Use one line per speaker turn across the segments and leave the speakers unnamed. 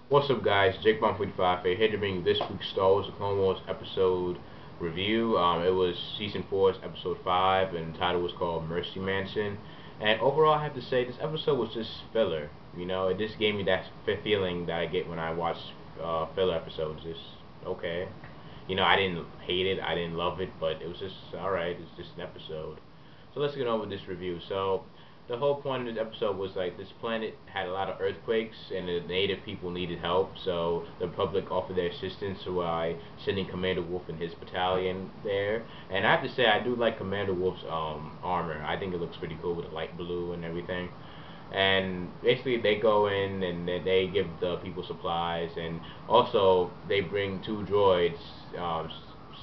What's up, guys? Jake Bomb 45 here to bring you this week's Star Wars: The Clone Wars episode review. It was season 4's episode 5, and the title was called Mercy Mansion. And overall, I have to say this episode was just filler. It just gave me that feeling that I get when I watch filler episodes. Just okay. I didn't hate it, I didn't love it, but it was just alright. It's just an episode. So let's get on with this review. So the whole point of this episode was like this planet had a lot of earthquakes and the native people needed help, so the Republic offered their assistance by sending Commander Wolf and his battalion there. And I have to say I do like Commander Wolf's armor. I think it looks pretty cool with the light blue and everything. And basically they go in and they give the people supplies, and also they bring two droids,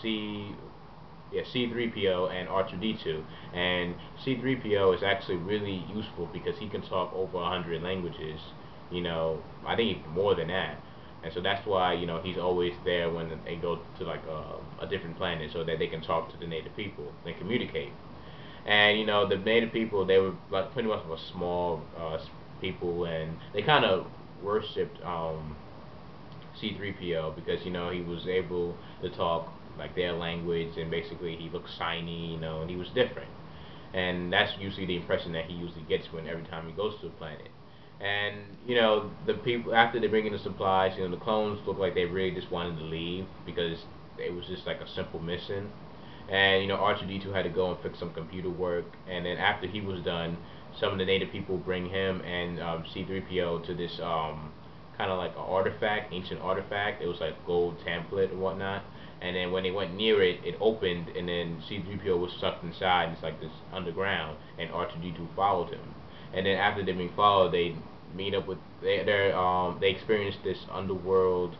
C C3PO and R2D2. And C3PO is actually really useful because he can talk over 100 languages. I think even more than that. And so that's why he's always there when they go to like a different planet, so that they can talk to the native people and communicate. And the native people, they were like pretty much of a small people, and they kind of worshipped C3PO because he was able to talk like their language, and basically he looked shiny, and he was different. And that's usually the impression that he usually gets when every time he goes to a planet. And the people, after they bring in the supplies, the clones look like they really just wanted to leave because it was just like a simple mission. And R2D2 had to go and fix some computer work, and then after he was done, some of the native people bring him and C3PO to this kind of like an artifact, ancient artifact. It was like gold template and whatnot. And then when they went near it, it opened, and then C3PO was sucked inside. It's like this underground, and R2D2 followed him. And then after they've been followed, they meet up with they experience this underworld,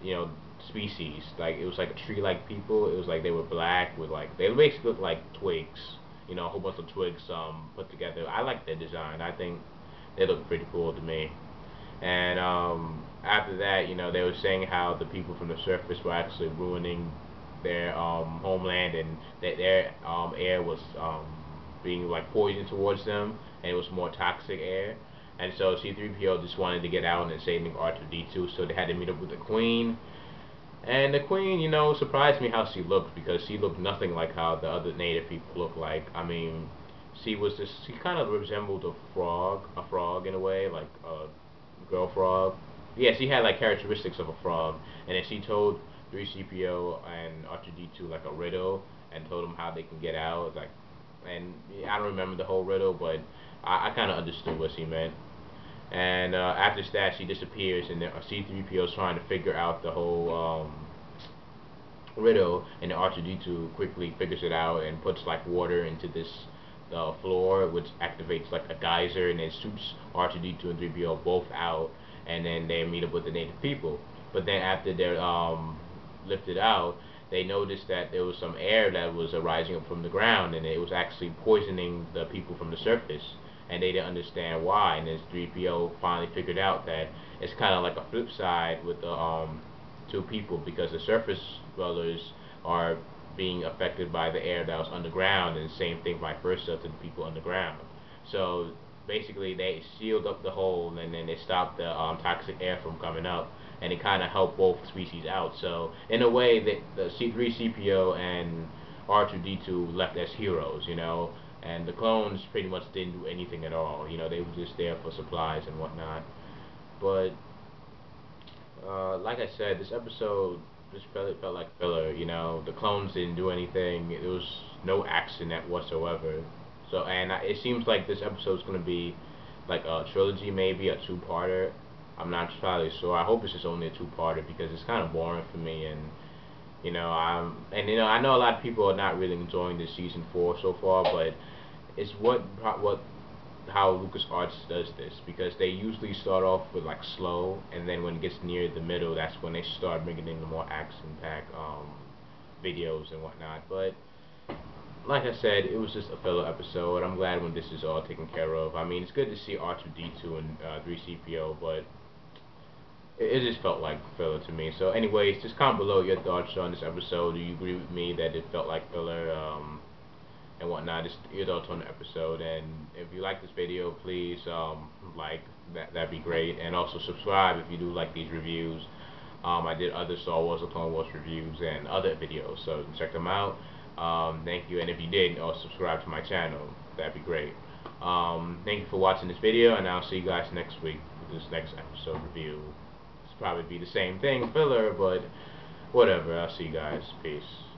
you know, species. Like it was like a tree-like people. It was like they were black with like they basically looked like twigs. A whole bunch of twigs put together. I like their design. I think they look pretty cool to me. And after that, they were saying how the people from the surface were actually ruining their homeland, and that their air was being like poisoned towards them, and it was more toxic air. And so C3PO just wanted to get out and save R2D2, so they had to meet up with the Queen. And the Queen, surprised me how she looked, because she looked nothing like how the other native people look like. I mean, she kind of resembled a frog in a way, like a girl frog. Yeah, she had like characteristics of a frog, and then she told 3CPO and R2D2 like a riddle, and told them how they can get out. Like, and I don't remember the whole riddle, but I kind of understood what she meant. And after that, she disappears, and then C3PO is trying to figure out the whole riddle, and then R2D2 quickly figures it out and puts like water into this floor, which activates like a geyser, and it shoots R2D2 and 3PO both out, and then they meet up with the native people. But then after they're lifted out, they noticed that there was some air that was rising up from the ground, and it was actually poisoning the people from the surface. And they didn't understand why. And then 3PO finally figured out that it's kind of like a flip side with the two people, because the surface dwellers are being affected by the air that was underground, and the same thing vice versa to the people underground. So basically, they sealed up the hole, and then they stopped the toxic air from coming up, and it kind of helped both species out. So in a way, the C3CPO and R2D2 left as heroes, and the clones pretty much didn't do anything at all. They were just there for supplies and whatnot. But like I said, this episode just felt like filler. The clones didn't do anything. There was no action that whatsoever. So, and it seems like this episode is gonna be like a trilogy, maybe a two-parter. I'm not entirely sure. I hope it's just only a two-parter, because it's kind of boring for me. And I know a lot of people are not really enjoying this season 4 so far, but it's what how LucasArts does this, because they usually start off with like slow, and then when it gets near the middle, that's when they start bringing in the more action-packed videos and whatnot. But like I said, it was just a filler episode. I'm glad when this is all taken care of. I mean, it's good to see R2D2 and 3CPO, but it just felt like filler to me. So anyways, just comment below your thoughts on this episode. Do you agree with me that it felt like filler? And whatnot, just your thoughts on the episode. And if you like this video, please like, that'd be great. And also subscribe if you do like these reviews. I did other Star Wars or Clone Wars reviews and other videos, so check them out. Thank you, and if you did, subscribe to my channel. That'd be great. Thank you for watching this video, and I'll see you guys next week with this next episode review. It's probably be the same thing, filler, but whatever. I'll see you guys. Peace.